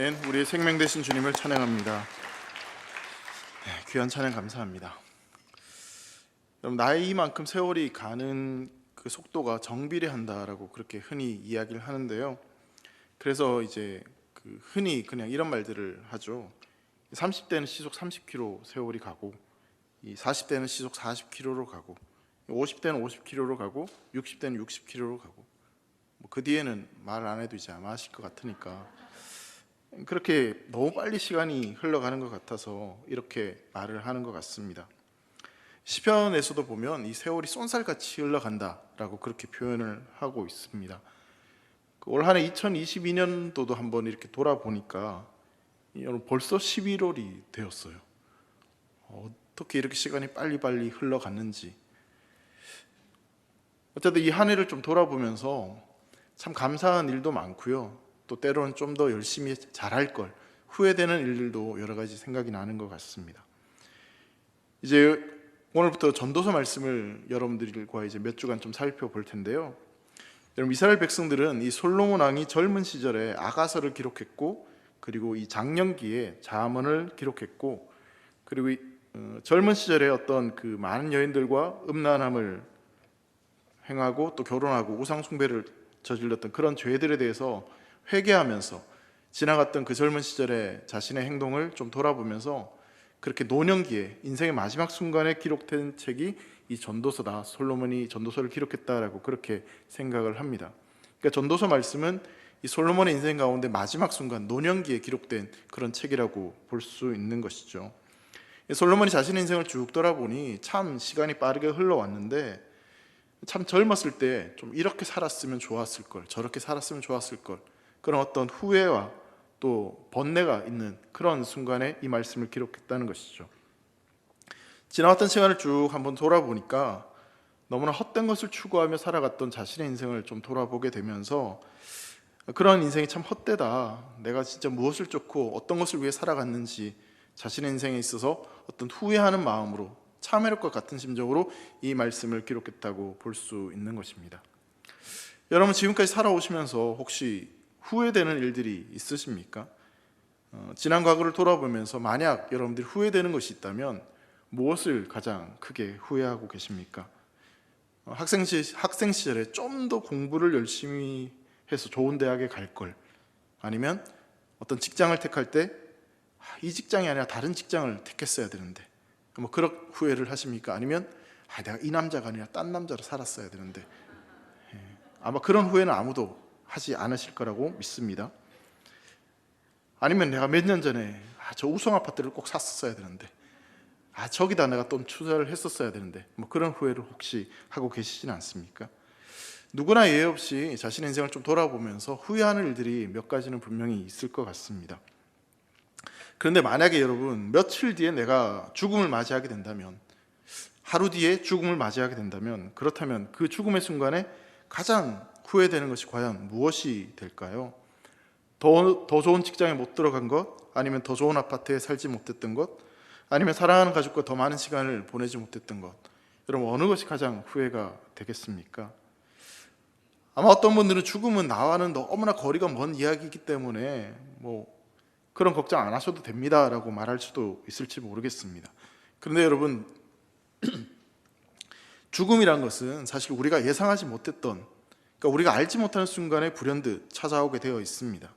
우리의 생명 되신 주님을 찬양합니다. 귀한 찬양 감사합니다. 여러분, 나이만큼 세월이 가는 그 속도가 정비례한다라고 그렇게 흔히 이야기를 하는데요. 그래서 이제 흔히 그냥 이런 말들을 하죠. 30대는 시속 30km 세월이 가고, 40대는 시속 40km로 가고, 50대는 50km로 가고, 60대는 60km로 가고, 그 뒤에는 말 안 해도 이제 아마 하실 것 같으니까 그렇게 너무 빨리 시간이 흘러가는 것 같아서 이렇게 말을 하는 것 같습니다. 시편에서도 보면 이 세월이 쏜살같이 흘러간다라고 그렇게 표현을 하고 있습니다. 올 한 해 2022년도도 한번 이렇게 돌아보니까 여러분 벌써 11월이 되었어요. 어떻게 이렇게 시간이 빨리빨리 흘러갔는지. 어쨌든 이 한 해를 좀 돌아보면서 참 감사한 일도 많고요. 또 때로는 좀 더 열심히 잘할 걸 후회되는 일들도 여러 가지 생각이 나는 것 같습니다. 이제 오늘부터 전도서 말씀을 여러분들과 이제 몇 주간 좀 살펴볼 텐데요. 여러분, 이스라엘 백성들은 이 솔로몬 왕이 젊은 시절에 아가서를 기록했고, 그리고 이 장년기에 잠언을 기록했고, 그리고 젊은 시절에 어떤 그 많은 여인들과 음란함을 행하고 또 결혼하고 우상 숭배를 저질렀던 그런 죄들에 대해서 회개하면서 지나갔던 그 젊은 시절의 자신의 행동을 좀 돌아보면서 그렇게 노년기에 인생의 마지막 순간에 기록된 책이 이 전도서다, 솔로몬이 전도서를 기록했다라고 그렇게 생각을 합니다. 그러니까 전도서 말씀은 이 솔로몬의 인생 가운데 마지막 순간 노년기에 기록된 그런 책이라고 볼 수 있는 것이죠. 솔로몬이 자신의 인생을 쭉 돌아보니 참 시간이 빠르게 흘러왔는데 참 젊었을 때 좀 이렇게 살았으면 좋았을 걸, 저렇게 살았으면 좋았을 걸, 그런 어떤 후회와 또 번뇌가 있는 그런 순간에 이 말씀을 기록했다는 것이죠. 지나왔던 시간을 쭉 한번 돌아보니까 너무나 헛된 것을 추구하며 살아갔던 자신의 인생을 좀 돌아보게 되면서 그런 인생이 참 헛되다, 내가 진짜 무엇을 쫓고 어떤 것을 위해 살아갔는지 자신의 인생에 있어서 어떤 후회하는 마음으로 참회할 것 같은 심정으로 이 말씀을 기록했다고 볼 수 있는 것입니다. 여러분, 지금까지 살아오시면서 혹시 후회되는 일들이 있으십니까? 지난 과거를 돌아보면서 만약 여러분들이 후회되는 것이 있다면 무엇을 가장 크게 후회하고 계십니까? 학생 시절에 좀 더 공부를 열심히 해서 좋은 대학에 갈 걸, 아니면 어떤 직장을 택할 때 이 직장이 아니라 다른 직장을 택했어야 되는데 그런 후회를 하십니까? 아니면 내가 이 남자가 아니라 딴 남자로 살았어야 되는데, 아마 그런 후회는 아무도 하지 않으실 거라고 믿습니다. 아니면 내가 몇 년 전에 저 우성 아파트를 꼭 샀었어야 되는데, 저기다 내가 좀 투자를 했었어야 되는데, 그런 후회를 혹시 하고 계시지는 않습니까? 누구나 예외 없이 자신의 인생을 좀 돌아보면서 후회하는 일들이 몇 가지는 분명히 있을 것 같습니다. 그런데 만약에 여러분 며칠 뒤에 내가 죽음을 맞이하게 된다면, 하루 뒤에 죽음을 맞이하게 된다면, 그렇다면 그 죽음의 순간에 가장 후회되는 것이 과연 무엇이 될까요? 더 좋은 직장에 못 들어간 것, 아니면 더 좋은 아파트에 살지 못했던 것, 아니면 사랑하는 가족과 더 많은 시간을 보내지 못했던 것, 여러분 어느 것이 가장 후회가 되겠습니까? 아마 어떤 분들은 죽음은 나와는 너무나 거리가 먼 이야기이기 때문에 그런 걱정 안 하셔도 됩니다 라고 말할 수도 있을지 모르겠습니다. 그런데 여러분, 죽음이란 것은 사실 우리가 예상하지 못했던, 그러니까 우리가 알지 못하는 순간에 불현듯 찾아오게 되어 있습니다.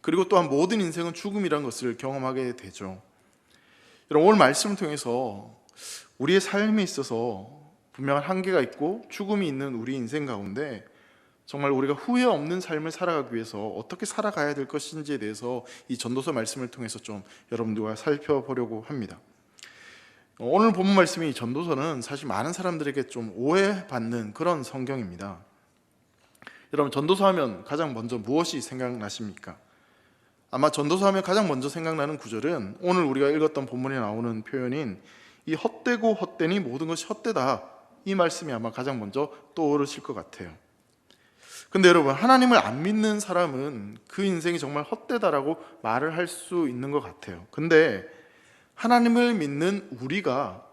그리고 또한 모든 인생은 죽음이란 것을 경험하게 되죠. 여러분, 오늘 말씀을 통해서 우리의 삶에 있어서 분명한 한계가 있고 죽음이 있는 우리 인생 가운데 정말 우리가 후회 없는 삶을 살아가기 위해서 어떻게 살아가야 될 것인지에 대해서 이 전도서 말씀을 통해서 좀 여러분들과 살펴보려고 합니다. 오늘 본문 말씀이 전도서는 사실 많은 사람들에게 좀 오해받는 그런 성경입니다. 여러분, 전도서 하면 가장 먼저 무엇이 생각나십니까? 아마 전도서 하면 가장 먼저 생각나는 구절은 오늘 우리가 읽었던 본문에 나오는 표현인 이 헛되고 헛되니 모든 것이 헛되다, 이 말씀이 아마 가장 먼저 떠오르실 것 같아요. 근데 여러분, 하나님을 안 믿는 사람은 그 인생이 정말 헛되다라고 말을 할 수 있는 것 같아요. 근데 하나님을 믿는 우리가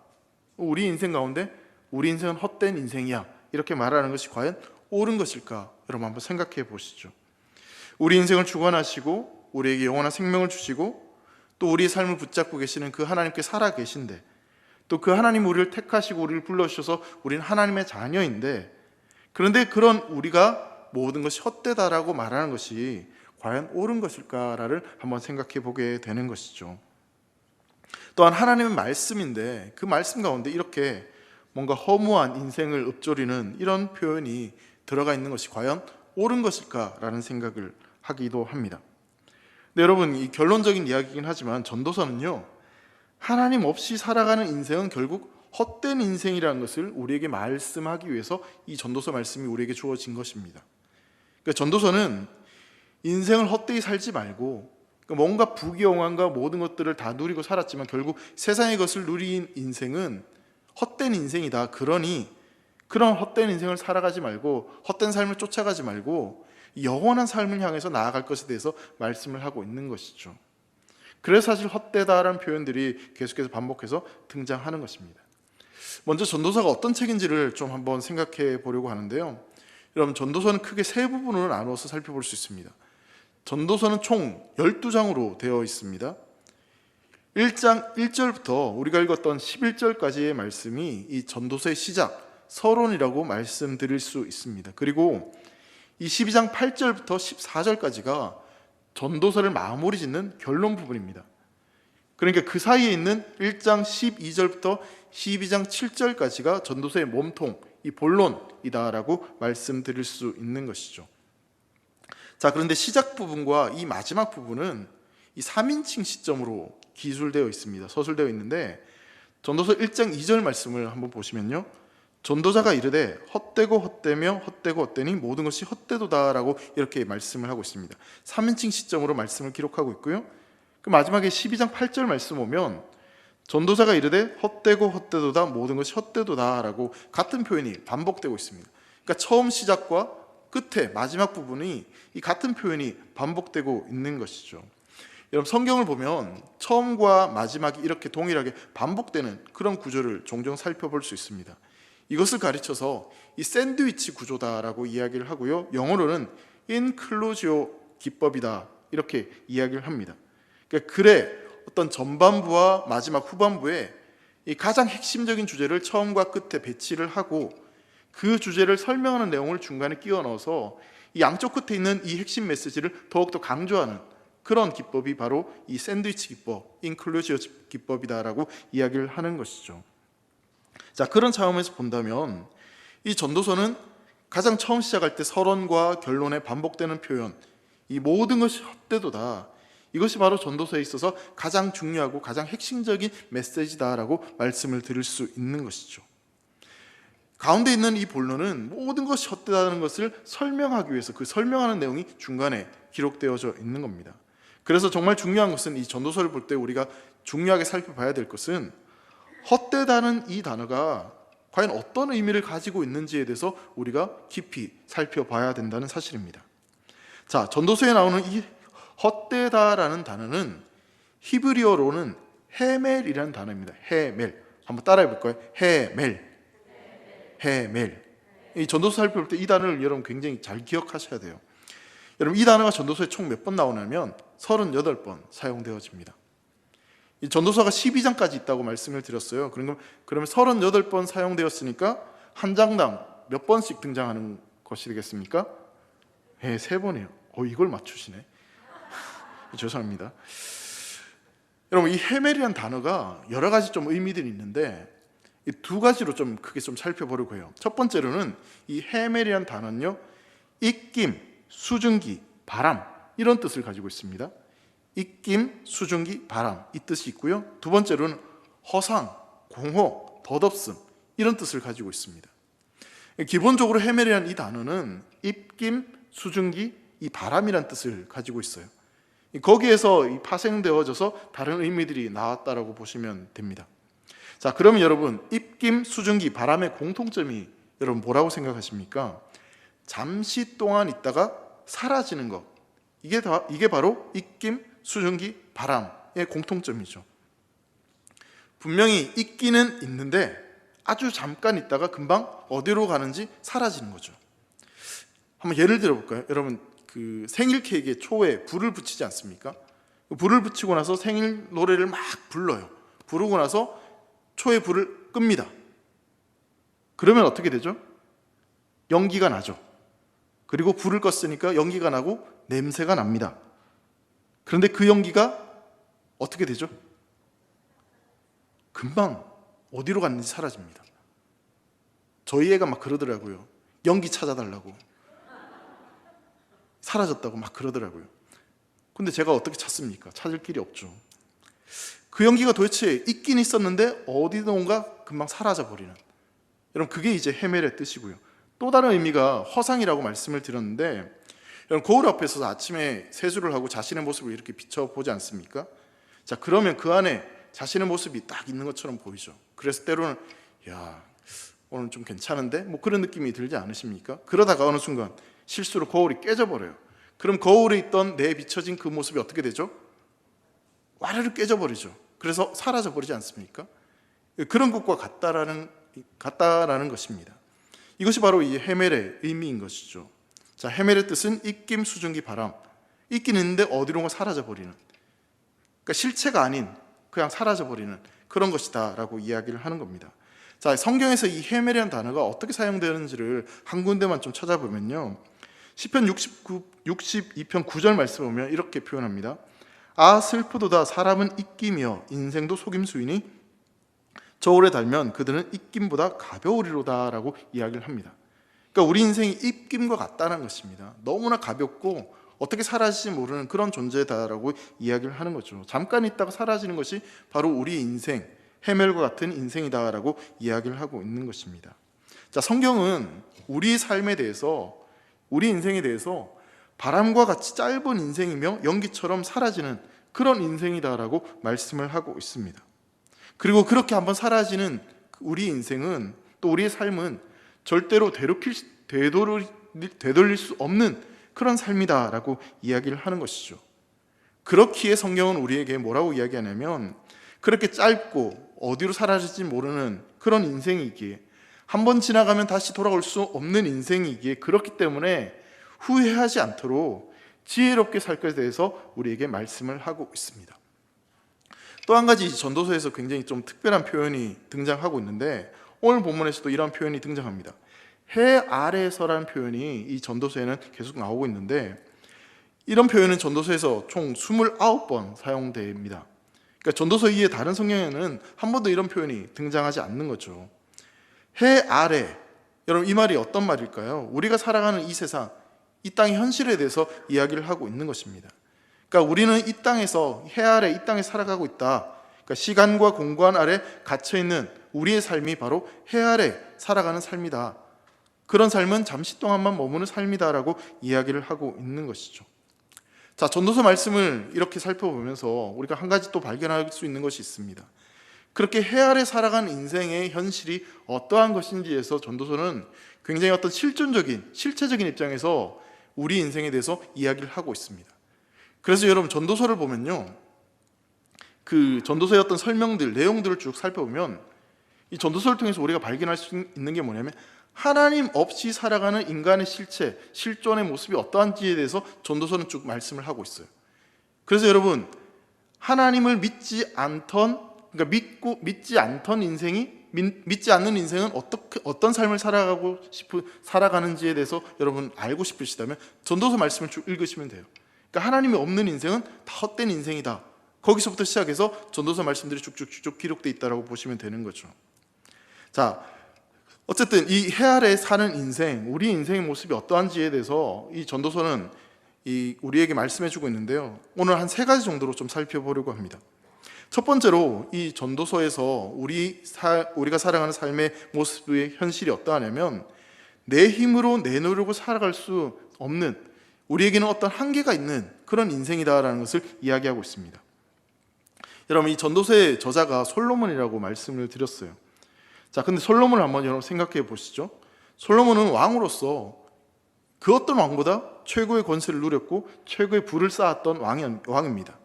우리 인생 가운데 우리 인생은 헛된 인생이야 이렇게 말하는 것이 과연 옳은 것일까? 여러분 한번 생각해 보시죠. 우리 인생을 주관하시고 우리에게 영원한 생명을 주시고 또 우리의 삶을 붙잡고 계시는 그 하나님께 살아 계신데, 또 그 하나님 우리를 택하시고 우리를 불러주셔서 우리는 하나님의 자녀인데, 그런데 그런 우리가 모든 것이 헛되다라고 말하는 것이 과연 옳은 것일까를 한번 생각해 보게 되는 것이죠. 또한 하나님의 말씀인데 그 말씀 가운데 이렇게 뭔가 허무한 인생을 읊조리는 이런 표현이 들어가 있는 것이 과연 옳은 것일까라는 생각을 하기도 합니다. 근데 여러분, 이 결론적인 이야기이긴 하지만 전도서는요, 하나님 없이 살아가는 인생은 결국 헛된 인생이라는 것을 우리에게 말씀하기 위해서 이 전도서 말씀이 우리에게 주어진 것입니다. 그러니까 전도서는 인생을 헛되이 살지 말고, 그러니까 뭔가 부귀영화과 모든 것들을 다 누리고 살았지만 결국 세상의 것을 누린 인생은 헛된 인생이다. 그러니 그런 헛된 인생을 살아가지 말고, 헛된 삶을 쫓아가지 말고 영원한 삶을 향해서 나아갈 것에 대해서 말씀을 하고 있는 것이죠. 그래서 사실 헛되다라는 표현들이 계속해서 반복해서 등장하는 것입니다. 먼저 전도서가 어떤 책인지를 좀 한번 생각해 보려고 하는데요. 여러분, 전도서는 크게 세 부분으로 나누어서 살펴볼 수 있습니다. 전도서는 총 12장으로 되어 있습니다. 1장 1절부터 우리가 읽었던 11절까지의 말씀이 이 전도서의 시작, 서론이라고 말씀드릴 수 있습니다. 그리고 이 12장 8절부터 14절까지가 전도서를 마무리 짓는 결론 부분입니다. 그러니까 그 사이에 있는 1장 12절부터 12장 7절까지가 전도서의 몸통, 이 본론이다라고 말씀드릴 수 있는 것이죠. 자, 그런데 시작 부분과 이 마지막 부분은 이 3인칭 시점으로 기술되어 있습니다. 서술되어 있는데, 전도서 1장 2절 말씀을 한번 보시면요, 전도자가 이르되 헛되고 헛되며 헛되고 헛되니 모든 것이 헛되도다라고 이렇게 말씀을 하고 있습니다. 3인칭 시점으로 말씀을 기록하고 있고요. 그 마지막에 12장 8절 말씀 오면 전도자가 이르되 헛되고 헛되도다 모든 것이 헛되도다라고 같은 표현이 반복되고 있습니다. 그러니까 처음 시작과 끝에 마지막 부분이 이 같은 표현이 반복되고 있는 것이죠. 여러분, 성경을 보면 처음과 마지막이 이렇게 동일하게 반복되는 그런 구조를 종종 살펴볼 수 있습니다. 이것을 가르쳐서 이 샌드위치 구조다라고 이야기를 하고요, 영어로는 인클루지오 기법이다 이렇게 이야기를 합니다. 그러니까 글의 어떤 전반부와 마지막 후반부에 이 가장 핵심적인 주제를 처음과 끝에 배치를 하고 그 주제를 설명하는 내용을 중간에 끼워 넣어서 이 양쪽 끝에 있는 이 핵심 메시지를 더욱더 강조하는 그런 기법이 바로 이 샌드위치 기법, 인클루지오 기법이다라고 이야기를 하는 것이죠. 자, 그런 차원에서 본다면 이 전도서는 가장 처음 시작할 때 서론과 결론에 반복되는 표현, 이 모든 것이 헛되도다, 이것이 바로 전도서에 있어서 가장 중요하고 가장 핵심적인 메시지다라고 말씀을 드릴 수 있는 것이죠. 가운데 있는 이 본론은 모든 것이 헛되다는 것을 설명하기 위해서 그 설명하는 내용이 중간에 기록되어져 있는 겁니다. 그래서 정말 중요한 것은 이 전도서를 볼 때 우리가 중요하게 살펴봐야 될 것은 헛되다는 이 단어가 과연 어떤 의미를 가지고 있는지에 대해서 우리가 깊이 살펴봐야 된다는 사실입니다. 자, 전도서에 나오는 이 헛되다라는 단어는 히브리어로는 헤멜이라는 단어입니다. 헤멜. 한번 따라해 볼까요? 헤멜. 헤멜. 이 전도서 살펴볼 때 이 단어를 여러분 굉장히 잘 기억하셔야 돼요. 여러분, 이 단어가 전도서에 총 몇 번 나오냐면 38번 사용되어집니다. 이 전도서가 12장까지 있다고 말씀을 드렸어요. 그러면 38번 사용되었으니까 한 장당 몇 번씩 등장하는 것이 되겠습니까? 네, 3번이에요. 이걸 맞추시네. 죄송합니다. 여러분, 이 헤멜이라는 단어가 여러 가지 좀 의미들이 있는데 이 두 가지로 좀 크게 좀 살펴보려고 해요. 첫 번째로는 이 헤멜이라는 단어는요, 입김, 수증기, 바람 이런 뜻을 가지고 있습니다. 입김, 수증기, 바람 이 뜻이 있고요. 두 번째로는 허상, 공허, 덧없음 이런 뜻을 가지고 있습니다. 기본적으로 헤멜이라는 이 단어는 입김, 수증기, 이 바람이라는 뜻을 가지고 있어요. 거기에서 파생되어져서 다른 의미들이 나왔다라고 보시면 됩니다. 자, 그러면 여러분, 입김, 수증기, 바람의 공통점이 여러분 뭐라고 생각하십니까? 잠시 동안 있다가 사라지는 것. 이게 바로 입김, 수증기, 바람의 공통점이죠. 분명히 있기는 있는데 아주 잠깐 있다가 금방 어디로 가는지 사라지는 거죠. 한번 예를 들어 볼까요? 여러분, 그 생일 케이크에 초에 불을 붙이지 않습니까? 불을 붙이고 나서 생일 노래를 막 불러요. 부르고 나서 초에 불을 끕니다. 그러면 어떻게 되죠? 연기가 나죠. 그리고 불을 껐으니까 연기가 나고 냄새가 납니다. 그런데 그 연기가 어떻게 되죠? 금방 어디로 갔는지 사라집니다. 저희 애가 막 그러더라고요. 연기 찾아달라고. 사라졌다고 막 그러더라고요. 근데 제가 어떻게 찾습니까? 찾을 길이 없죠. 그 연기가 도대체 있긴 있었는데 어디론가 금방 사라져버리는, 여러분 그게 이제 헤멜의 뜻이고요. 또 다른 의미가 허상이라고 말씀을 드렸는데, 여러분 거울 앞에서 아침에 세수를 하고 자신의 모습을 이렇게 비춰보지 않습니까? 자, 그러면 그 안에 자신의 모습이 딱 있는 것처럼 보이죠. 그래서 때로는 야, 오늘 좀 괜찮은데? 뭐 그런 느낌이 들지 않으십니까? 그러다가 어느 순간 실수로 거울이 깨져버려요. 그럼 거울에 있던 내 비춰진 그 모습이 어떻게 되죠? 와르르 깨져버리죠. 그래서 사라져버리지 않습니까? 그런 것과 같다라는 것입니다. 이것이 바로 이 헤멜의 의미인 것이죠. 자, 헤멜의 뜻은 입김, 수증기, 바람. 있긴 있는데 어디론가 사라져버리는, 그러니까 실체가 아닌 그냥 사라져버리는 그런 것이다 라고 이야기를 하는 겁니다. 자, 성경에서 이 헤멜이라는 단어가 어떻게 사용되는지를 한 군데만 좀 찾아보면요, 시편 62편 9절 말씀 보면 이렇게 표현합니다. 아 슬프도다 사람은 입김이여 인생도 속임수이니 저울에 달면 그들은 입김보다 가벼우리로다 라고 이야기를 합니다. 그러니까 우리 인생이 입김과 같다는 것입니다. 너무나 가볍고 어떻게 사라질지 모르는 그런 존재다라고 이야기를 하는 거죠. 잠깐 있다가 사라지는 것이 바로 우리 인생, 헤멜과 같은 인생이다라고 이야기를 하고 있는 것입니다. 자, 성경은 우리 삶에 대해서, 우리 인생에 대해서 바람과 같이 짧은 인생이며 연기처럼 사라지는 그런 인생이다라고 말씀을 하고 있습니다. 그리고 그렇게 한번 사라지는 우리 인생은, 또 우리의 삶은 절대로 되돌릴 수 없는 그런 삶이다라고 이야기를 하는 것이죠. 그렇기에 성경은 우리에게 뭐라고 이야기하냐면, 그렇게 짧고 어디로 사라질지 모르는 그런 인생이기에, 한번 지나가면 다시 돌아올 수 없는 인생이기에, 그렇기 때문에 후회하지 않도록 지혜롭게 살 것에 대해서 우리에게 말씀을 하고 있습니다. 또 한 가지 전도서에서 굉장히 좀 특별한 표현이 등장하고 있는데, 오늘 본문에서도 이런 표현이 등장합니다. 해 아래에서라는 표현이 이 전도서에는 계속 나오고 있는데, 이런 표현은 전도서에서 총 29번 사용됩니다. 그러니까 전도서 이외에 다른 성경에는 한 번도 이런 표현이 등장하지 않는 거죠. 해 아래, 여러분 이 말이 어떤 말일까요? 우리가 살아가는 이 세상, 이 땅의 현실에 대해서 이야기를 하고 있는 것입니다. 그러니까 우리는 이 땅에서, 해 아래 이 땅에 살아가고 있다. 그러니까 시간과 공간 아래 갇혀있는 우리의 삶이 바로 해 아래 살아가는 삶이다. 그런 삶은 잠시 동안만 머무는 삶이다라고 이야기를 하고 있는 것이죠. 자, 전도서 말씀을 이렇게 살펴보면서 우리가 한 가지 또 발견할 수 있는 것이 있습니다. 그렇게 해 아래 살아가는 인생의 현실이 어떠한 것인지에서 전도서는 굉장히 어떤 실체적인 입장에서 우리 인생에 대해서 이야기를 하고 있습니다. 그래서 여러분 전도서를 보면요, 그 전도서의 어떤 설명들, 내용들을 쭉 살펴보면 이 전도서를 통해서 우리가 발견할 수 있는 게 뭐냐면, 하나님 없이 살아가는 인간의 실체, 실존의 모습이 어떠한지에 대해서 전도서는 쭉 말씀을 하고 있어요. 그래서 여러분, 하나님을 믿지 않던 인생이, 믿지 않는 인생은 어떤 삶을 살아가는지에 대해서 여러분 알고 싶으시다면 전도서 말씀을 쭉 읽으시면 돼요. 그러니까 하나님이 없는 인생은 다 헛된 인생이다. 거기서부터 시작해서 전도서 말씀들이 쭉쭉 기록되어 있다고 보시면 되는 거죠. 자, 어쨌든 이 해 아래 사는 인생, 우리 인생의 모습이 어떠한지에 대해서 이 전도서는 우리에게 말씀해주고 있는데요, 오늘 한 3가지 정도로 좀 살펴보려고 합니다. 첫 번째로 이 전도서에서 우리가 살아가는 삶의 모습의 현실이 어떠하냐면, 내 힘으로 내 노력으로 살아갈 수 없는, 우리에게는 어떤 한계가 있는 그런 인생이다라는 것을 이야기하고 있습니다. 여러분, 이 전도서의 저자가 솔로몬이라고 말씀을 드렸어요. 자, 근데 솔로몬을 한번 여러분 생각해 보시죠. 솔로몬은 왕으로서 그 어떤 왕보다 최고의 권세를 누렸고 최고의 부를 쌓았던 왕입니다.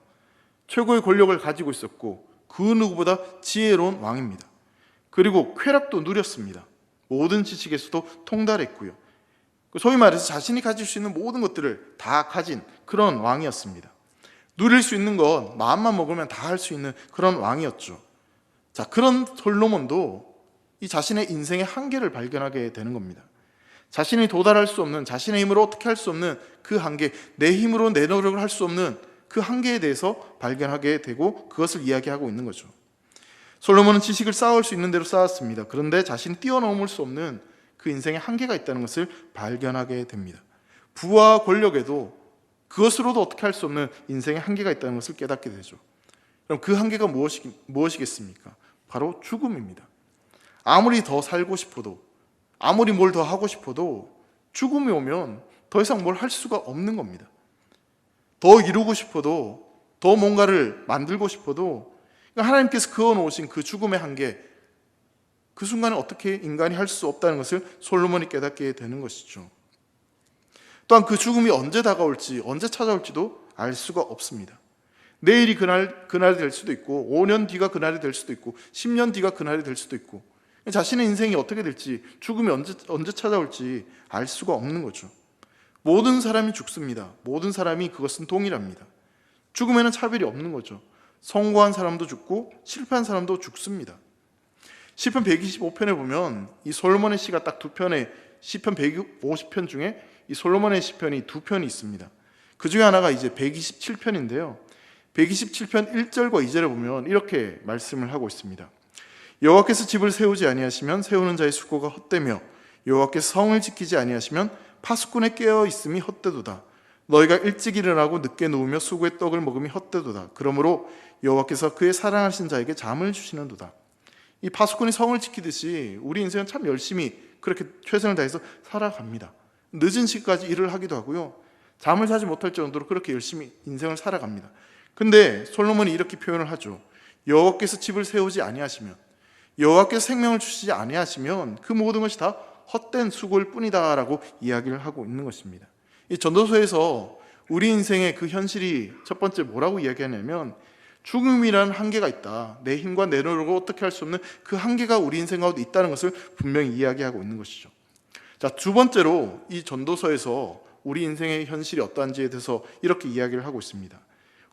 최고의 권력을 가지고 있었고 그 누구보다 지혜로운 왕입니다. 그리고 쾌락도 누렸습니다. 모든 지식에서도 통달했고요. 소위 말해서 자신이 가질 수 있는 모든 것들을 다 가진 그런 왕이었습니다. 누릴 수 있는 것, 마음만 먹으면 다 할 수 있는 그런 왕이었죠. 자, 그런 솔로몬도 이 자신의 인생의 한계를 발견하게 되는 겁니다. 자신이 도달할 수 없는, 자신의 힘으로 어떻게 할 수 없는 그 한계, 내 힘으로 내 노력을 할 수 없는 그 한계에 대해서 발견하게 되고 그것을 이야기하고 있는 거죠. 솔로몬은 지식을 쌓을 수 있는 대로 쌓았습니다. 그런데 자신이 뛰어넘을 수 없는 그 인생의 한계가 있다는 것을 발견하게 됩니다. 부와 권력에도 그것으로도 어떻게 할 수 없는 인생의 한계가 있다는 것을 깨닫게 되죠. 그럼 그 한계가 무엇이겠습니까? 바로 죽음입니다. 아무리 더 살고 싶어도, 아무리 뭘 더 하고 싶어도 죽음이 오면 더 이상 뭘 할 수가 없는 겁니다. 더 이루고 싶어도, 더 뭔가를 만들고 싶어도 하나님께서 그어놓으신 그 죽음의 한계, 그 순간에 어떻게 인간이 할 수 없다는 것을 솔로몬이 깨닫게 되는 것이죠. 또한 그 죽음이 언제 다가올지, 언제 찾아올지도 알 수가 없습니다. 내일이 그날이 될 수도 있고, 5년 뒤가 그날이 될 수도 있고, 10년 뒤가 그날이 될 수도 있고, 자신의 인생이 어떻게 될지, 죽음이 언제 찾아올지 알 수가 없는 거죠. 모든 사람이 죽습니다. 모든 사람이 그것은 동일합니다. 죽음에는 차별이 없는 거죠. 성공한 사람도 죽고 실패한 사람도 죽습니다. 시편 125편에 보면 이 솔로몬의 시가 딱 두 편에, 시편 150편 중에 이 솔로몬의 시편이 두 편이 있습니다. 그 중에 하나가 이제 127편인데요. 127편 1절과 2절에 보면 이렇게 말씀을 하고 있습니다. 여호와께서 집을 세우지 아니하시면 세우는 자의 수고가 헛되며 여호와께서 성을 지키지 아니하시면 파수꾼의 깨어 있음이 헛되도다. 너희가 일찍 일어나고 늦게 누우며 수고의 떡을 먹음이 헛되도다. 그러므로 여호와께서 그의 사랑하신 자에게 잠을 주시는도다. 이 파수꾼이 성을 지키듯이 우리 인생은 참 열심히 그렇게 최선을 다해서 살아갑니다. 늦은 시까지 일을 하기도 하고요, 잠을 자지 못할 정도로 그렇게 열심히 인생을 살아갑니다. 근데 솔로몬이 이렇게 표현을 하죠. 여호와께서 집을 세우지 아니하시면, 여호와께서 생명을 주시지 아니하시면 그 모든 것이 다 헛된 수고일 뿐이다라고 이야기를 하고 있는 것입니다. 이 전도서에서 우리 인생의 그 현실이 첫 번째 뭐라고 이야기하냐면 죽음이라는 한계가 있다. 내 힘과 내 노력으로 어떻게 할 수 없는 그 한계가 우리 인생 가운데 있다는 것을 분명히 이야기하고 있는 것이죠. 자, 두 번째로 이 전도서에서 우리 인생의 현실이 어떠한지에 대해서 이렇게 이야기를 하고 있습니다.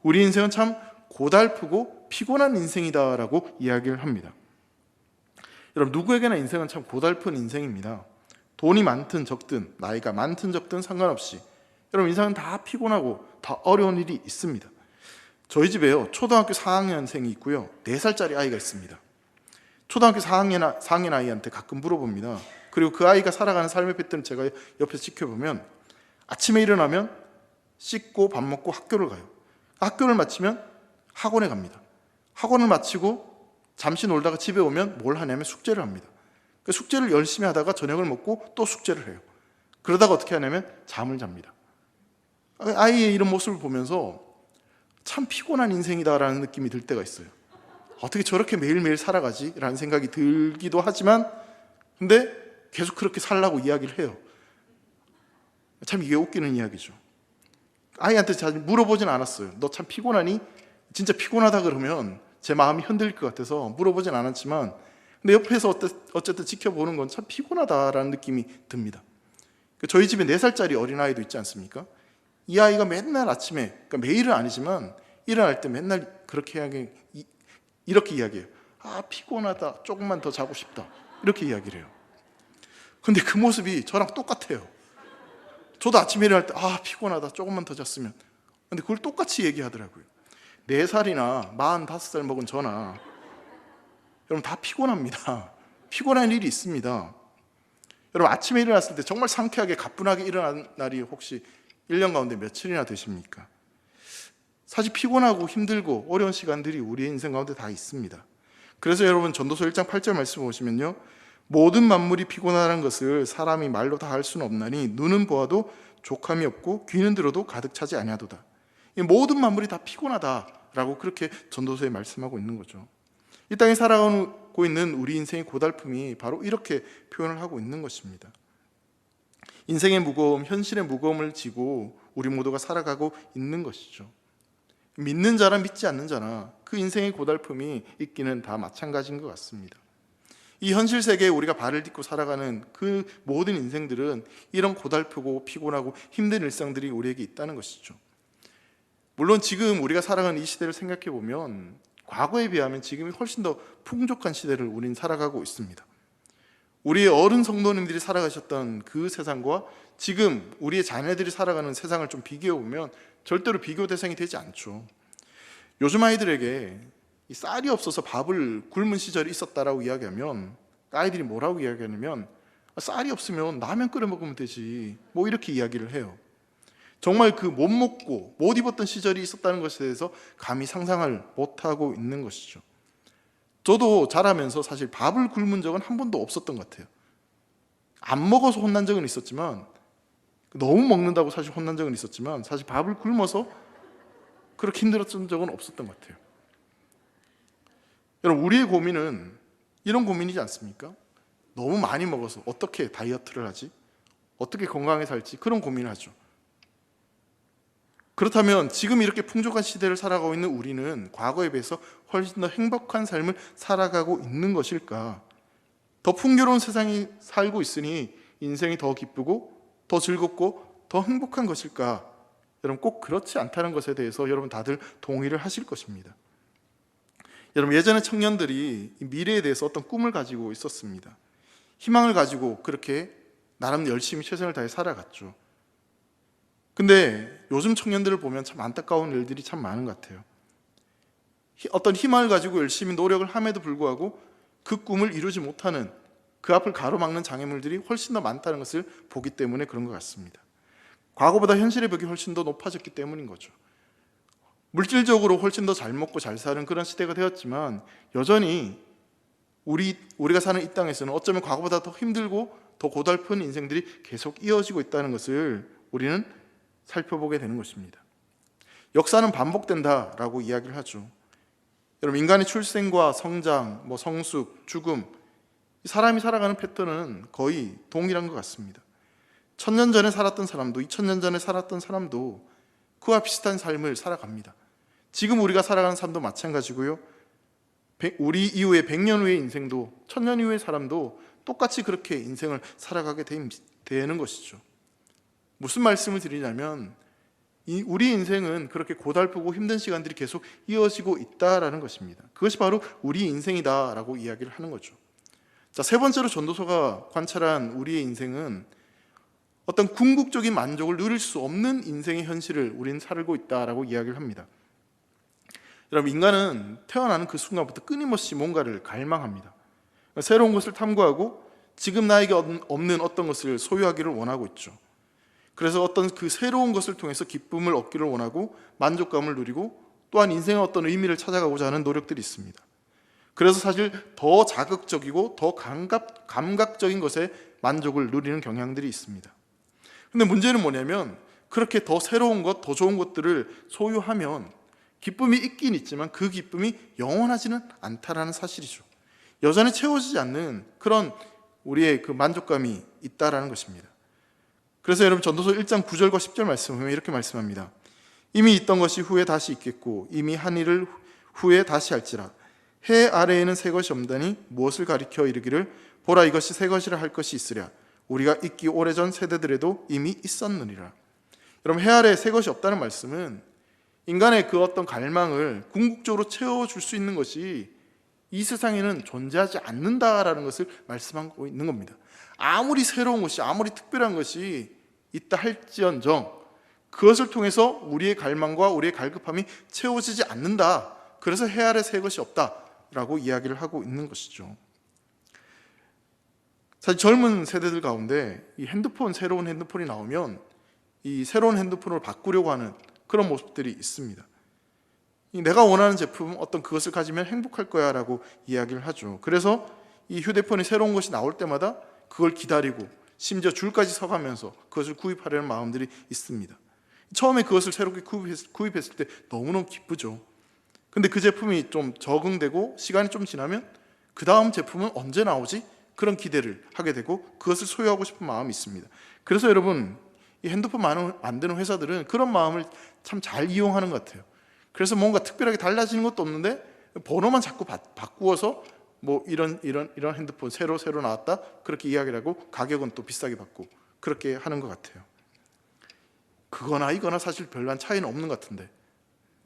우리 인생은 참 고달프고 피곤한 인생이다라고 이야기를 합니다. 여러분, 누구에게나 인생은 참 고달픈 인생입니다. 돈이 많든 적든, 나이가 많든 적든 상관없이 여러분, 인생은 다 피곤하고 다 어려운 일이 있습니다. 저희 집에요, 초등학교 4학년생이 있고요, 4살짜리 아이가 있습니다. 초등학교 4학년 아이한테 가끔 물어봅니다. 그리고 그 아이가 살아가는 삶의 패턴을 제가 옆에서 지켜보면 아침에 일어나면 씻고 밥 먹고 학교를 가요. 학교를 마치면 학원에 갑니다. 학원을 마치고 잠시 놀다가 집에 오면 뭘 하냐면 숙제를 합니다. 그 숙제를 열심히 하다가 저녁을 먹고 또 숙제를 해요. 그러다가 어떻게 하냐면 잠을 잡니다. 아이의 이런 모습을 보면서 참 피곤한 인생이다라는 느낌이 들 때가 있어요. 어떻게 저렇게 매일매일 살아가지? 라는 생각이 들기도 하지만 근데 계속 그렇게 살라고 이야기를 해요. 참 이게 웃기는 이야기죠. 아이한테 잘 물어보진 않았어요. 너 참 피곤하니? 진짜 피곤하다 그러면 제 마음이 흔들릴 것 같아서 물어보진 않았지만 근데 옆에서 어쨌든 지켜보는 건 참 피곤하다라는 느낌이 듭니다. 저희 집에 4살짜리 어린아이도 있지 않습니까? 이 아이가 맨날 아침에, 그러니까 매일은 아니지만 일어날 때 맨날 이렇게 이야기해요. 아, 피곤하다, 조금만 더 자고 싶다, 이렇게 이야기를 해요. 근데 그 모습이 저랑 똑같아요. 저도 아침에 일어날 때 아, 피곤하다, 조금만 더 잤으면. 근데 그걸 똑같이 얘기하더라고요. 4살이나 45살 먹은 저나 여러분 다 피곤합니다. 피곤한 일이 있습니다. 여러분, 아침에 일어났을 때 정말 상쾌하게 가뿐하게 일어난 날이 혹시 1년 가운데 며칠이나 되십니까? 사실 피곤하고 힘들고 어려운 시간들이 우리의 인생 가운데 다 있습니다. 그래서 여러분, 전도서 1장 8절 말씀 보시면요, 모든 만물이 피곤하다는 것을 사람이 말로 다 할 수는 없나니 눈은 보아도 족함이 없고 귀는 들어도 가득 차지 아니하도다. 이 모든 만물이 다 피곤하다라고 그렇게 전도서에 말씀하고 있는 거죠. 이 땅에 살아가고 있는 우리 인생의 고달픔이 바로 이렇게 표현을 하고 있는 것입니다. 인생의 무거움, 현실의 무거움을 지고 우리 모두가 살아가고 있는 것이죠. 믿는 자나 믿지 않는 자나 그 인생의 고달픔이 있기는 다 마찬가지인 것 같습니다. 이 현실 세계에 우리가 발을 딛고 살아가는 그 모든 인생들은 이런 고달프고 피곤하고 힘든 일상들이 우리에게 있다는 것이죠. 물론 지금 우리가 살아가는 이 시대를 생각해 보면 과거에 비하면 지금이 훨씬 더 풍족한 시대를 우린 살아가고 있습니다. 우리의 어른 성도님들이 살아가셨던 그 세상과 지금 우리의 자녀들이 살아가는 세상을 좀 비교해 보면 절대로 비교 대상이 되지 않죠. 요즘 아이들에게 이 쌀이 없어서 밥을 굶은 시절이 있었다라고 이야기하면 아이들이 뭐라고 이야기하냐면 쌀이 없으면 라면 끓여 먹으면 되지, 뭐 이렇게 이야기를 해요. 정말 그 못 먹고 못 입었던 시절이 있었다는 것에 대해서 감히 상상을 못하고 있는 것이죠. 저도 자라면서 사실 밥을 굶은 적은 한 번도 없었던 것 같아요. 안 먹어서 혼난 적은 있었지만, 너무 먹는다고 사실 혼난 적은 있었지만, 사실 밥을 굶어서 그렇게 힘들었던 적은 없었던 것 같아요. 여러분, 우리의 고민은 이런 고민이지 않습니까? 너무 많이 먹어서 어떻게 다이어트를 하지? 어떻게 건강하게 살지? 그런 고민을 하죠. 그렇다면 지금 이렇게 풍족한 시대를 살아가고 있는 우리는 과거에 비해서 훨씬 더 행복한 삶을 살아가고 있는 것일까? 더 풍요로운 세상이 살고 있으니 인생이 더 기쁘고 더 즐겁고 더 행복한 것일까? 여러분, 꼭 그렇지 않다는 것에 대해서 여러분 다들 동의를 하실 것입니다. 여러분, 예전에 청년들이 미래에 대해서 어떤 꿈을 가지고 있었습니다. 희망을 가지고 그렇게 나름 열심히 최선을 다해 살아갔죠. 근데 요즘 청년들을 보면 참 안타까운 일들이 참 많은 것 같아요. 어떤 희망을 가지고 열심히 노력을 함에도 불구하고 그 꿈을 이루지 못하는, 그 앞을 가로막는 장애물들이 훨씬 더 많다는 것을 보기 때문에 그런 것 같습니다. 과거보다 현실의 벽이 훨씬 더 높아졌기 때문인 거죠. 물질적으로 훨씬 더 잘 먹고 잘 사는 그런 시대가 되었지만 여전히 우리가 사는 이 땅에서는 어쩌면 과거보다 더 힘들고 더 고달픈 인생들이 계속 이어지고 있다는 것을 우리는 살펴보게 되는 것입니다. 역사는 반복된다라고 이야기를 하죠. 여러분, 인간의 출생과 성장, 성숙, 죽음, 사람이 살아가는 패턴은 거의 동일한 것 같습니다. 1000년 전에 살았던 사람도 2000년 전에 살았던 사람도 그와 비슷한 삶을 살아갑니다. 지금 우리가 살아가는 삶도 마찬가지고요. 우리 이후에 100년 후의 인생도 1000년 이후의 사람도 똑같이 그렇게 인생을 살아가게 되는 것이죠. 무슨 말씀을 드리냐면 우리 인생은 그렇게 고달프고 힘든 시간들이 계속 이어지고 있다라는 것입니다. 그것이 바로 우리 인생이다라고 이야기를 하는 거죠. 자, 세 번째로 전도서가 관찰한 우리의 인생은 어떤 궁극적인 만족을 누릴 수 없는 인생의 현실을 우리는 살고 있다라고 이야기를 합니다. 여러분, 인간은 태어나는 그 순간부터 끊임없이 뭔가를 갈망합니다. 새로운 것을 탐구하고 지금 나에게 없는 어떤 것을 소유하기를 원하고 있죠. 그래서 어떤 그 새로운 것을 통해서 기쁨을 얻기를 원하고 만족감을 누리고 또한 인생의 어떤 의미를 찾아가고자 하는 노력들이 있습니다. 그래서 사실 더 자극적이고 더 감각적인 것에 만족을 누리는 경향들이 있습니다. 근데 문제는 뭐냐면 그렇게 더 새로운 것, 더 좋은 것들을 소유하면 기쁨이 있긴 있지만 그 기쁨이 영원하지는 않다라는 사실이죠. 여전히 채워지지 않는 그런 우리의 그 만족감이 있다라는 것입니다. 그래서 여러분, 전도서 1장 9절과 10절 말씀을 보면 이렇게 말씀합니다. 이미 있던 것이 후에 다시 있겠고 이미 한 일을 후에 다시 할지라. 해 아래에는 새 것이 없다니 무엇을 가리켜 이르기를 보라 이것이 새 것이라 할 것이 있으랴. 우리가 있기 오래전 세대들에도 이미 있었느니라. 여러분, 해 아래에 새 것이 없다는 말씀은 인간의 그 어떤 갈망을 궁극적으로 채워줄 수 있는 것이 이 세상에는 존재하지 않는다라는 것을 말씀하고 있는 겁니다. 아무리 새로운 것이, 아무리 특별한 것이 있다 할지언정 그것을 통해서 우리의 갈망과 우리의 갈급함이 채워지지 않는다. 그래서 해 아래 새 것이 없다라고 이야기를 하고 있는 것이죠. 사실 젊은 세대들 가운데 이 새로운 핸드폰이 나오면 이 새로운 핸드폰을 바꾸려고 하는 그런 모습들이 있습니다. 내가 원하는 제품, 어떤 그것을 가지면 행복할 거야 라고 이야기를 하죠. 그래서 이 휴대폰이 새로운 것이 나올 때마다 그걸 기다리고 심지어 줄까지 서가면서 그것을 구입하려는 마음들이 있습니다. 처음에 그것을 새롭게 구입했을 때 너무너무 기쁘죠. 근데 그 제품이 좀 적응되고 시간이 좀 지나면 그 다음 제품은 언제 나오지? 그런 기대를 하게 되고 그것을 소유하고 싶은 마음이 있습니다. 그래서 여러분, 이 핸드폰 만드는 회사들은 그런 마음을 참 잘 이용하는 것 같아요. 그래서 뭔가 특별하게 달라지는 것도 없는데 번호만 자꾸 바꾸어서 뭐 이런 핸드폰 새로 나왔다 그렇게 이야기를 하고 가격은 또 비싸게 받고 그렇게 하는 것 같아요. 그거나 이거나 사실 별반 차이는 없는 것 같은데,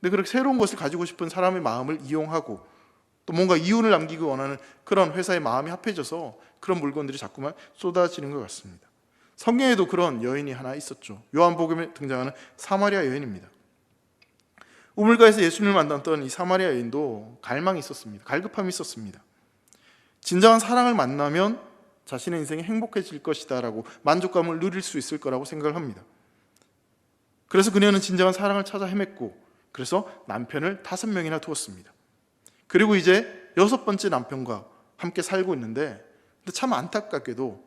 근데 그렇게 새로운 것을 가지고 싶은 사람의 마음을 이용하고 또 뭔가 이윤을 남기기 원하는 그런 회사의 마음이 합해져서 그런 물건들이 자꾸만 쏟아지는 것 같습니다. 성경에도 그런 여인이 하나 있었죠. 요한복음에 등장하는 사마리아 여인입니다. 우물가에서 예수님을 만났던 이 사마리아 여인도 갈망이 있었습니다. 갈급함이 있었습니다. 진정한 사랑을 만나면 자신의 인생이 행복해질 것이다 라고 만족감을 누릴 수 있을 거라고 생각을 합니다. 그래서 그녀는 진정한 사랑을 찾아 헤맸고, 그래서 남편을 5명이나 두었습니다. 그리고 이제 6번째 남편과 함께 살고 있는데, 근데 참 안타깝게도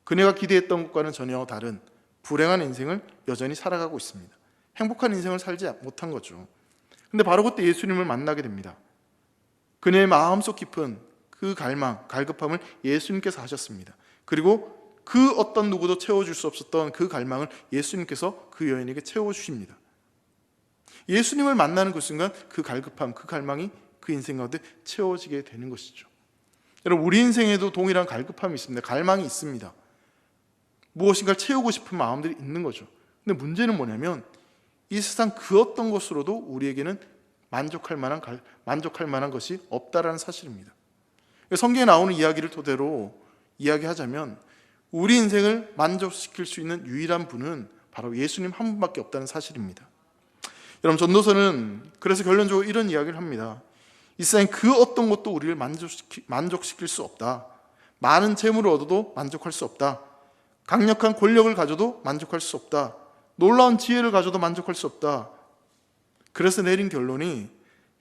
그녀가 기대했던 것과는 전혀 다른 불행한 인생을 여전히 살아가고 있습니다. 행복한 인생을 살지 못한 거죠. 근데 바로 그때 예수님을 만나게 됩니다. 그녀의 마음속 깊은 그 갈망, 갈급함을 예수님께서 하셨습니다. 그리고 그 어떤 누구도 채워줄 수 없었던 그 갈망을 예수님께서 그 여인에게 채워주십니다. 예수님을 만나는 그 순간 그 갈급함, 그 갈망이 그 인생 가운데 채워지게 되는 것이죠. 여러분, 우리 인생에도 동일한 갈급함이 있습니다. 갈망이 있습니다. 무엇인가를 채우고 싶은 마음들이 있는 거죠. 근데 문제는 뭐냐면 이 세상 그 어떤 것으로도 우리에게는 만족할 만한 것이 없다라는 사실입니다. 성경에 나오는 이야기를 토대로 이야기하자면 우리 인생을 만족시킬 수 있는 유일한 분은 바로 예수님 한 분밖에 없다는 사실입니다. 여러분, 전도서는 그래서 결론적으로 이런 이야기를 합니다. 이 세상에 그 어떤 것도 우리를 만족시킬 수 없다. 많은 재물을 얻어도 만족할 수 없다. 강력한 권력을 가져도 만족할 수 없다. 놀라운 지혜를 가져도 만족할 수 없다. 그래서 내린 결론이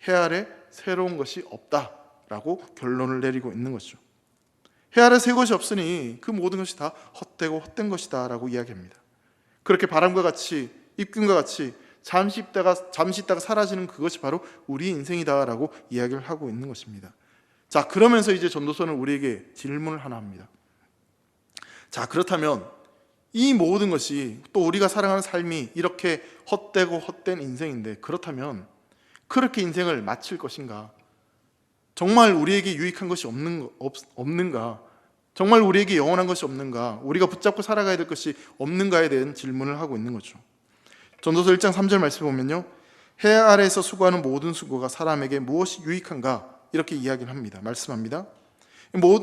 해 아래 새로운 것이 없다라고 결론을 내리고 있는 것이죠. 해 아래 새 것이 없으니 그 모든 것이 다 헛되고 헛된 것이다 라고 이야기합니다. 그렇게 바람과 같이 입김과 같이 잠시 있다가 사라지는 그것이 바로 우리 인생이다 라고 이야기를 하고 있는 것입니다. 자, 그러면서 이제 전도서는 우리에게 질문을 하나 합니다. 자, 그렇다면 이 모든 것이 또 우리가 살아가는 삶이 이렇게 헛되고 헛된 인생인데, 그렇다면 그렇게 인생을 마칠 것인가? 정말 우리에게 유익한 것이 없는가? 정말 우리에게 영원한 것이 없는가? 우리가 붙잡고 살아가야 될 것이 없는가에 대한 질문을 하고 있는 거죠. 전도서 1장 3절 말씀을 보면요, 해 아래에서 수고하는 모든 수고가 사람에게 무엇이 유익한가? 이렇게 이야기를 합니다. 말씀합니다.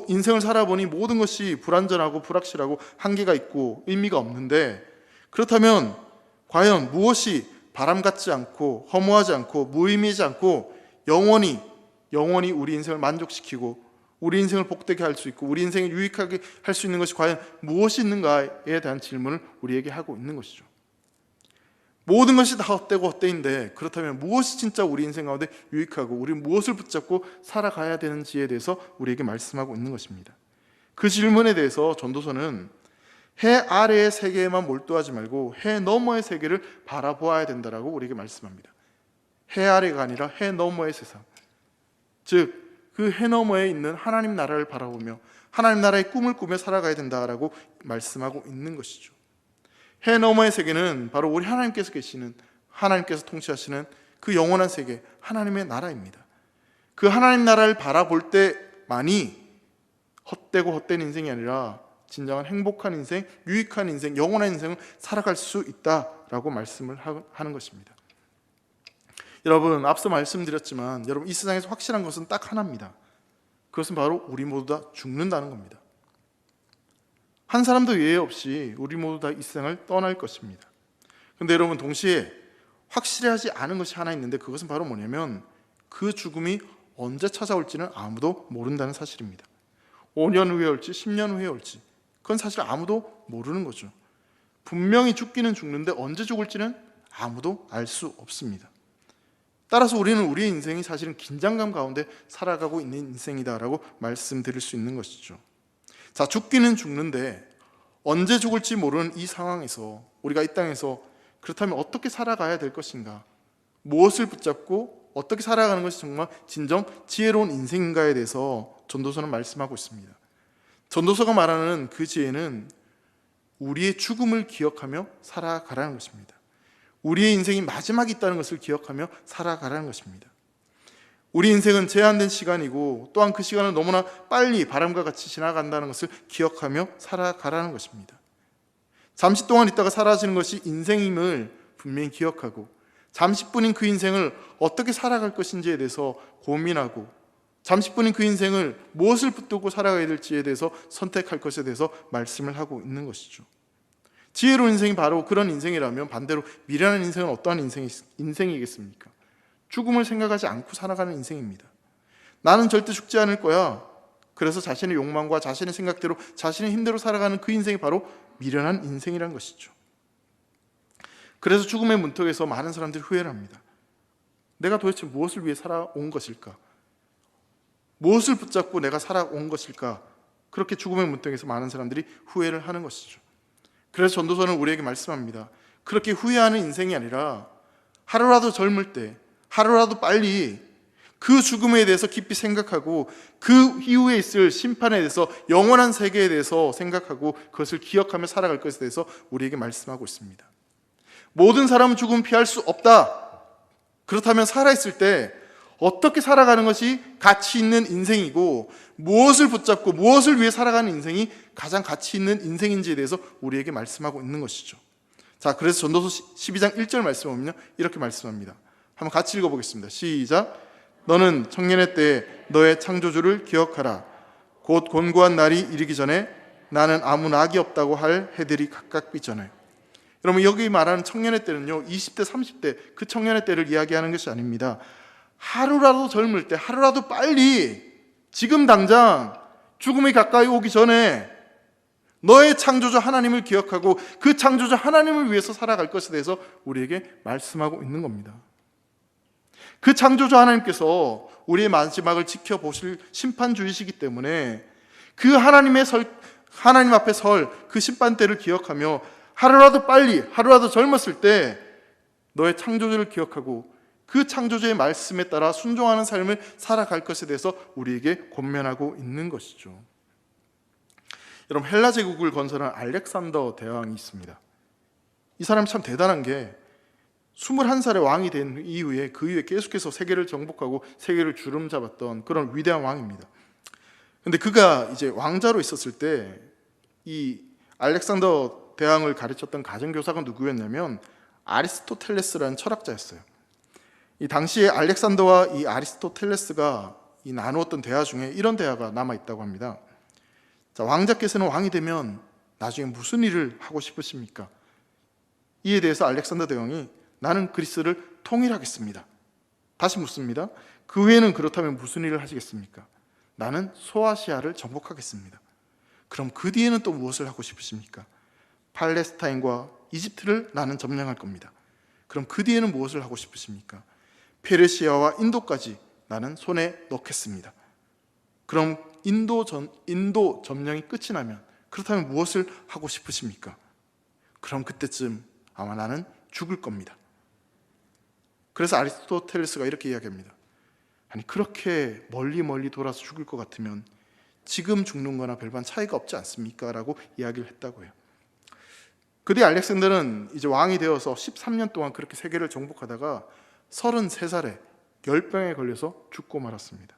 인생을 살아보니 모든 것이 불완전하고 불확실하고 한계가 있고 의미가 없는데, 그렇다면 과연 무엇이 바람 같지 않고 허무하지 않고 무의미하지 않고 영원히 우리 인생을 만족시키고 우리 인생을 복되게 할 수 있고 우리 인생을 유익하게 할 수 있는 것이 과연 무엇이 있는가에 대한 질문을 우리에게 하고 있는 것이죠. 모든 것이 다 헛되고 헛되인데, 그렇다면 무엇이 진짜 우리 인생 가운데 유익하고 우리 무엇을 붙잡고 살아가야 되는지에 대해서 우리에게 말씀하고 있는 것입니다. 그 질문에 대해서 전도서는 해 아래의 세계에만 몰두하지 말고 해 너머의 세계를 바라보아야 된다라고 우리에게 말씀합니다. 해 아래가 아니라 해 너머의 세상, 즉 그 해 너머에 있는 하나님 나라를 바라보며 하나님 나라의 꿈을 꾸며 살아가야 된다라고 말씀하고 있는 것이죠. 해 너머의 세계는 바로 우리 하나님께서 계시는, 하나님께서 통치하시는 그 영원한 세계, 하나님의 나라입니다. 그 하나님 나라를 바라볼 때만이 헛되고 헛된 인생이 아니라 진정한 행복한 인생, 유익한 인생, 영원한 인생을 살아갈 수 있다라고 말씀을 하는 것입니다. 여러분, 앞서 말씀드렸지만 여러분, 이 세상에서 확실한 것은 딱 하나입니다. 그것은 바로 우리 모두 다 죽는다는 겁니다. 한 사람도 예외 없이 우리 모두 다 이 세상을 떠날 것입니다. 그런데 여러분, 동시에 확실하지 않은 것이 하나 있는데, 그것은 바로 뭐냐면 그 죽음이 언제 찾아올지는 아무도 모른다는 사실입니다. 5년 후에 올지 10년 후에 올지 그건 사실 아무도 모르는 거죠. 분명히 죽기는 죽는데 언제 죽을지는 아무도 알 수 없습니다. 따라서 우리는 우리의 인생이 사실은 긴장감 가운데 살아가고 있는 인생이다라고 말씀드릴 수 있는 것이죠. 자, 죽기는 죽는데 언제 죽을지 모르는 이 상황에서 우리가 이 땅에서 그렇다면 어떻게 살아가야 될 것인가? 무엇을 붙잡고 어떻게 살아가는 것이 정말 진정 지혜로운 인생인가에 대해서 전도서는 말씀하고 있습니다. 전도서가 말하는 그 지혜는 우리의 죽음을 기억하며 살아가라는 것입니다. 우리의 인생이 마지막이 있다는 것을 기억하며 살아가라는 것입니다. 우리 인생은 제한된 시간이고 또한 그 시간은 너무나 빨리 바람과 같이 지나간다는 것을 기억하며 살아가라는 것입니다. 잠시 동안 있다가 사라지는 것이 인생임을 분명히 기억하고 잠시뿐인 그 인생을 어떻게 살아갈 것인지에 대해서 고민하고 잠시뿐인 그 인생을 무엇을 붙들고 살아가야 될지에 대해서 선택할 것에 대해서 말씀을 하고 있는 것이죠. 지혜로운 인생이 바로 그런 인생이라면 반대로 미련한 인생은 어떠한 인생이겠습니까? 죽음을 생각하지 않고 살아가는 인생입니다. 나는 절대 죽지 않을 거야. 그래서 자신의 욕망과 자신의 생각대로 자신의 힘대로 살아가는 그 인생이 바로 미련한 인생이란 것이죠. 그래서 죽음의 문턱에서 많은 사람들이 후회를 합니다. 내가 도대체 무엇을 위해 살아온 것일까? 무엇을 붙잡고 내가 살아온 것일까? 그렇게 죽음의 문턱에서 많은 사람들이 후회를 하는 것이죠. 그래서 전도서는 우리에게 말씀합니다. 그렇게 후회하는 인생이 아니라 하루라도 젊을 때, 하루라도 빨리 그 죽음에 대해서 깊이 생각하고 그 이후에 있을 심판에 대해서, 영원한 세계에 대해서 생각하고 그것을 기억하며 살아갈 것에 대해서 우리에게 말씀하고 있습니다. 모든 사람은 죽음을 피할 수 없다. 그렇다면 살아있을 때 어떻게 살아가는 것이 가치 있는 인생이고 무엇을 붙잡고 무엇을 위해 살아가는 인생이 가장 가치 있는 인생인지에 대해서 우리에게 말씀하고 있는 것이죠. 자, 그래서 전도서 12장 1절 말씀을 보면 이렇게 말씀합니다. 한번 같이 읽어보겠습니다. 시작. 너는 청년의 때에 너의 창조주를 기억하라. 곧 곤고한 날이 이르기 전에 나는 아무 낙이 없다고 할 해들이 각각 삐져나요. 여러분, 여기 말하는 청년의 때는요 20대 30대 그 청년의 때를 이야기하는 것이 아닙니다. 하루라도 젊을 때, 하루라도 빨리, 지금 당장 죽음이 가까이 오기 전에 너의 창조주 하나님을 기억하고 그 창조주 하나님을 위해서 살아갈 것에 대해서 우리에게 말씀하고 있는 겁니다. 그 창조주 하나님께서 우리의 마지막을 지켜보실 심판주이시기 때문에 그 하나님 앞에 설 그 심판대를 기억하며 하루라도 빨리, 하루라도 젊었을 때 너의 창조주를 기억하고 그 창조주의 말씀에 따라 순종하는 삶을 살아갈 것에 대해서 우리에게 권면하고 있는 것이죠. 여러분, 헬라 제국을 건설한 알렉산더 대왕이 있습니다. 이 사람이 참 대단한 게 21살에 왕이 된 이후에 그 이후에 계속해서 세계를 정복하고 세계를 주름잡았던 그런 위대한 왕입니다. 근데 그가 이제 왕자로 있었을 때 이 알렉산더 대왕을 가르쳤던 가정교사가 누구였냐면 아리스토텔레스라는 철학자였어요. 이 당시에 알렉산더와 이 아리스토텔레스가 이 나누었던 대화 중에 이런 대화가 남아 있다고 합니다. 자, 왕자께서는 왕이 되면 나중에 무슨 일을 하고 싶으십니까? 이에 대해서 알렉산더 대왕이 나는 그리스를 통일하겠습니다. 다시 묻습니다. 그 외에는 그렇다면 무슨 일을 하시겠습니까? 나는 소아시아를 정복하겠습니다. 그럼 그 뒤에는 또 무엇을 하고 싶으십니까? 팔레스타인과 이집트를 나는 점령할 겁니다. 그럼 그 뒤에는 무엇을 하고 싶으십니까? 페르시아와 인도까지 나는 손에 넣겠습니다. 그럼 인도 점령이 끝이 나면 그렇다면 무엇을 하고 싶으십니까? 그럼 그때쯤 아마 나는 죽을 겁니다. 그래서 아리스토텔레스가 이렇게 이야기합니다. 아니, 그렇게 멀리 돌아서 죽을 것 같으면 지금 죽는 거나 별반 차이가 없지 않습니까? 라고 이야기를 했다고 해요. 그 뒤에 알렉산더는 이제 왕이 되어서 13년 동안 그렇게 세계를 정복하다가 33살에 열병에 걸려서 죽고 말았습니다.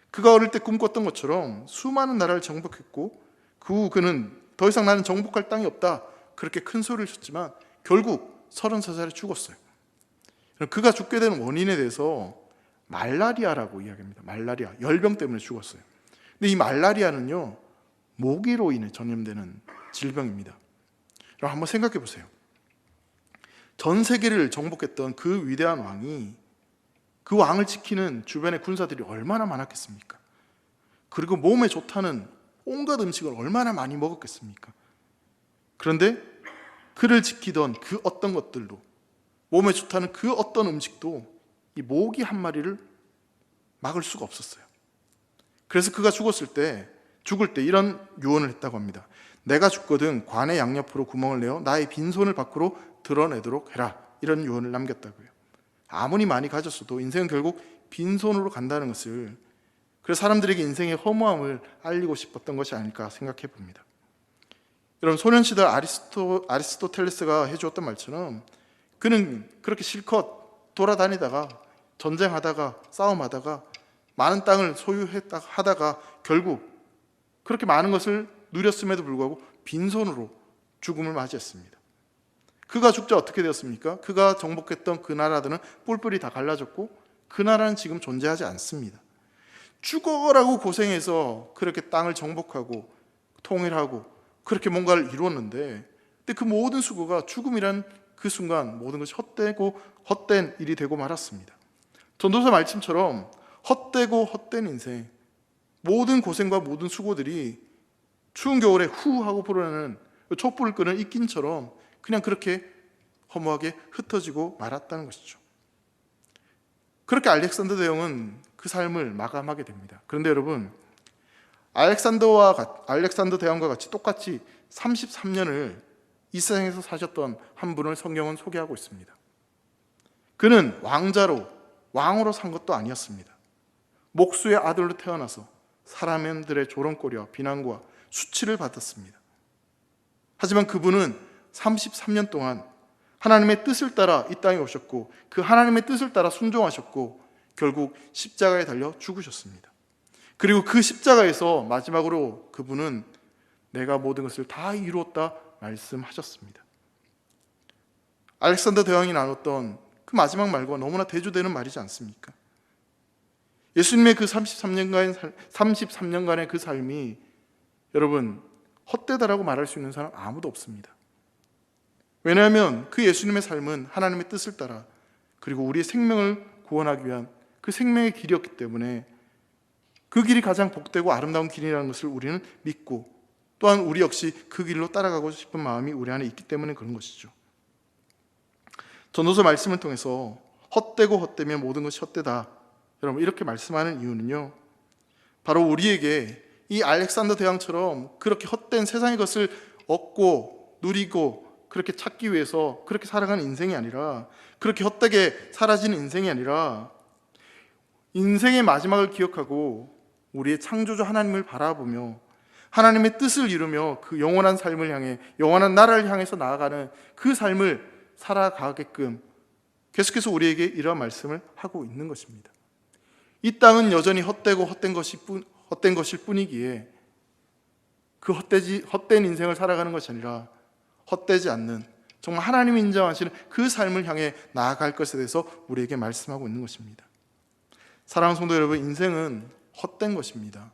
그가 어릴 때 꿈꿨던 것처럼 수많은 나라를 정복했고 그 후 그는 더 이상 나는 정복할 땅이 없다 그렇게 큰 소리를 쳤지만 결국 33살에 죽었어요. 그가 죽게 된 원인에 대해서 말라리아라고 이야기합니다. 말라리아, 열병 때문에 죽었어요. 근데 이 말라리아는요 모기로 인해 전염되는 질병입니다. 여러분, 한번 생각해 보세요. 전 세계를 정복했던 그 위대한 왕이, 그 왕을 지키는 주변의 군사들이 얼마나 많았겠습니까? 그리고 몸에 좋다는 온갖 음식을 얼마나 많이 먹었겠습니까? 그런데 그를 지키던 그 어떤 것들도, 몸에 좋다는 그 어떤 음식도 이 모기 한 마리를 막을 수가 없었어요. 그래서 그가 죽을 때 이런 유언을 했다고 합니다. 내가 죽거든 관의 양옆으로 구멍을 내어 나의 빈손을 밖으로 드러내도록 해라. 이런 유언을 남겼다고요. 아무리 많이 가졌어도 인생은 결국 빈손으로 간다는 것을, 그래서 사람들에게 인생의 허무함을 알리고 싶었던 것이 아닐까 생각해 봅니다. 여러분, 소년시절 아리스토텔레스가 해주었던 말처럼 그는 그렇게 실컷 돌아다니다가 전쟁하다가 싸움하다가 많은 땅을 소유하다가 결국 그렇게 많은 것을 누렸음에도 불구하고 빈손으로 죽음을 맞이했습니다. 그가 죽자 어떻게 되었습니까? 그가 정복했던 그 나라들은 뿔뿔이 다 갈라졌고 그 나라는 지금 존재하지 않습니다. 죽어라고 고생해서 그렇게 땅을 정복하고 통일하고 그렇게 뭔가를 이루었는데, 근데 그 모든 수고가 죽음이란 그 순간 모든 것이 헛되고 헛된 일이 되고 말았습니다. 전도서 말씀처럼 헛되고 헛된 인생, 모든 고생과 모든 수고들이 추운 겨울에 후 하고 불어나는 촛불을 끄는 입김처럼 그냥 그렇게 허무하게 흩어지고 말았다는 것이죠. 그렇게 알렉산더 대왕은 그 삶을 마감하게 됩니다. 그런데 여러분, 알렉산더 대왕과 같이 똑같이 33년을 이 세상에서 사셨던 한 분을 성경은 소개하고 있습니다. 그는 왕으로 산 것도 아니었습니다. 목수의 아들로 태어나서 사람들의 조롱거리와 비난과 수치를 받았습니다. 하지만 그분은 33년 동안 하나님의 뜻을 따라 이 땅에 오셨고 그 하나님의 뜻을 따라 순종하셨고 결국 십자가에 달려 죽으셨습니다. 그리고 그 십자가에서 마지막으로 그분은 내가 모든 것을 다 이루었다 말씀하셨습니다. 알렉산더 대왕이 나눴던 그 마지막 말과 너무나 대조되는 말이지 않습니까? 예수님의 그 33년간의 그 삶이 여러분 헛되다라고 말할 수 있는 사람 아무도 없습니다. 왜냐하면 그 예수님의 삶은 하나님의 뜻을 따라 그리고 우리의 생명을 구원하기 위한 그 생명의 길이었기 때문에 그 길이 가장 복되고 아름다운 길이라는 것을 우리는 믿고 또한 우리 역시 그 길로 따라가고 싶은 마음이 우리 안에 있기 때문에 그런 것이죠. 전도서 말씀을 통해서 헛되고 헛되면 모든 것이 헛되다, 여러분 이렇게 말씀하는 이유는요, 바로 우리에게 이 알렉산더 대왕처럼 그렇게 헛된 세상의 것을 얻고 누리고 그렇게 찾기 위해서 그렇게 살아가는 인생이 아니라, 그렇게 헛되게 사라지는 인생이 아니라 인생의 마지막을 기억하고 우리의 창조주 하나님을 바라보며 하나님의 뜻을 이루며 그 영원한 삶을 향해, 영원한 나라를 향해서 나아가는 그 삶을 살아가게끔 계속해서 우리에게 이러한 말씀을 하고 있는 것입니다. 이 땅은 여전히 헛되고 헛된 것일 뿐이기에 그 헛된 인생을 살아가는 것이 아니라 헛되지 않는 정말 하나님이 인정하시는 그 삶을 향해 나아갈 것에 대해서 우리에게 말씀하고 있는 것입니다. 사랑하는 성도 여러분, 인생은 헛된 것입니다.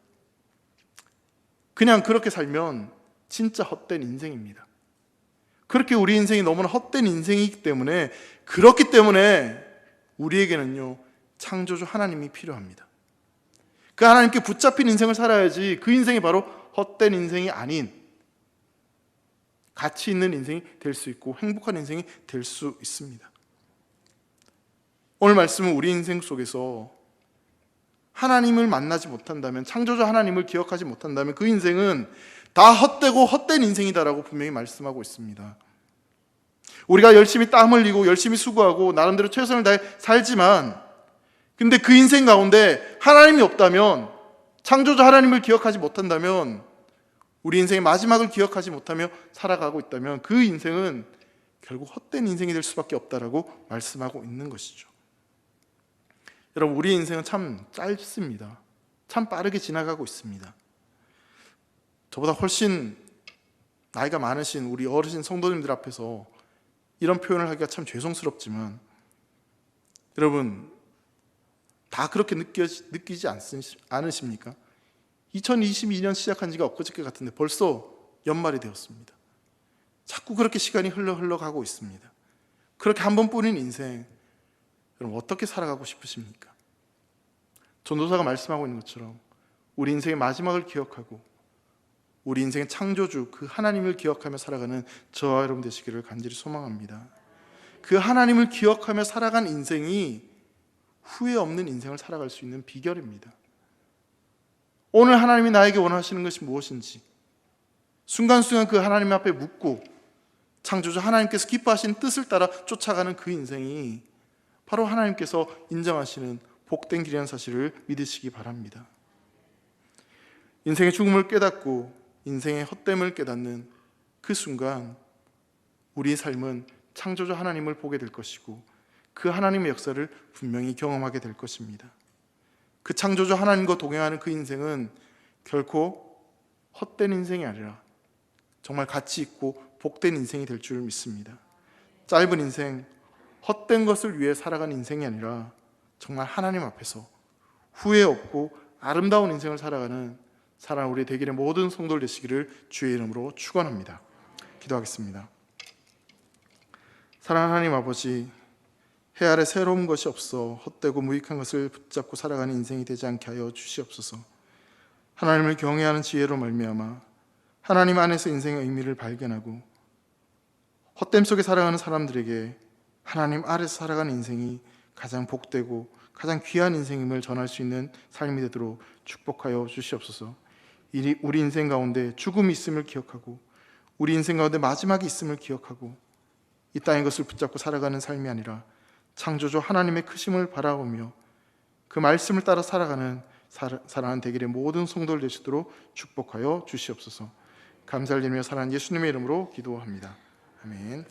그냥 그렇게 살면 진짜 헛된 인생입니다. 그렇게 우리 인생이 너무나 헛된 인생이기 때문에, 그렇기 때문에 우리에게는요 창조주 하나님이 필요합니다. 그 하나님께 붙잡힌 인생을 살아야지 그 인생이 바로 헛된 인생이 아닌 가치 있는 인생이 될 수 있고 행복한 인생이 될 수 있습니다. 오늘 말씀은 우리 인생 속에서 하나님을 만나지 못한다면, 창조주 하나님을 기억하지 못한다면 그 인생은 다 헛되고 헛된 인생이다라고 분명히 말씀하고 있습니다. 우리가 열심히 땀 흘리고 열심히 수고하고 나름대로 최선을 다해 살지만, 근데 그 인생 가운데 하나님이 없다면, 창조주 하나님을 기억하지 못한다면, 우리 인생의 마지막을 기억하지 못하며 살아가고 있다면 그 인생은 결국 헛된 인생이 될 수밖에 없다라고 말씀하고 있는 것이죠. 여러분, 우리 인생은 참 짧습니다. 참 빠르게 지나가고 있습니다. 저보다 훨씬 나이가 많으신 우리 어르신 성도님들 앞에서 이런 표현을 하기가 참 죄송스럽지만, 여러분 다 그렇게 느끼지 않으십니까? 2022년 시작한 지가 엊그저께 같은데 벌써 연말이 되었습니다. 자꾸 그렇게 시간이 흘러가고 있습니다. 그렇게 한 번뿐인 인생, 여러분 어떻게 살아가고 싶으십니까? 전도사가 말씀하고 있는 것처럼 우리 인생의 마지막을 기억하고 우리 인생의 창조주 그 하나님을 기억하며 살아가는 저와 여러분 되시기를 간절히 소망합니다. 그 하나님을 기억하며 살아간 인생이 후회 없는 인생을 살아갈 수 있는 비결입니다. 오늘 하나님이 나에게 원하시는 것이 무엇인지 순간순간 그 하나님 앞에 묻고 창조주 하나님께서 기뻐하시는 뜻을 따라 쫓아가는 그 인생이 바로 하나님께서 인정하시는 복된 길이라는 사실을 믿으시기 바랍니다. 인생의 죽음을 깨닫고 인생의 헛됨을 깨닫는 그 순간 우리의 삶은 창조주 하나님을 보게 될 것이고, 그 하나님의 역사를 분명히 경험하게 될 것입니다. 그 창조주 하나님과 동행하는 그 인생은 결코 헛된 인생이 아니라 정말 가치 있고 복된 인생이 될 줄 믿습니다. 짧은 인생, 헛된 것을 위해 살아가는 인생이 아니라 정말 하나님 앞에서 후회 없고 아름다운 인생을 살아가는 사랑하는 우리 대길의 모든 성도들 되시기를 주의 이름으로 축원합니다. 기도하겠습니다. 사랑하는 하나님 아버지, 해 아래 새로운 것이 없어 헛되고 무익한 것을 붙잡고 살아가는 인생이 되지 않게 하여 주시옵소서. 하나님을 경외하는 지혜로 말미암아 하나님 안에서 인생의 의미를 발견하고 헛됨 속에 살아가는 사람들에게 하나님 아래서 살아가는 인생이 가장 복되고 가장 귀한 인생임을 전할 수 있는 삶이 되도록 축복하여 주시옵소서. 우리 인생 가운데 죽음이 있음을 기억하고 우리 인생 가운데 마지막이 있음을 기억하고 이 땅의 것을 붙잡고 살아가는 삶이 아니라 창조주 하나님의 크심을 바라보며 그 말씀을 따라 살아가는 사랑하는 대길의 모든 성도들 되시도록 축복하여 주시옵소서. 감사를 드리며 사랑하는 예수님의 이름으로 기도합니다. 아멘.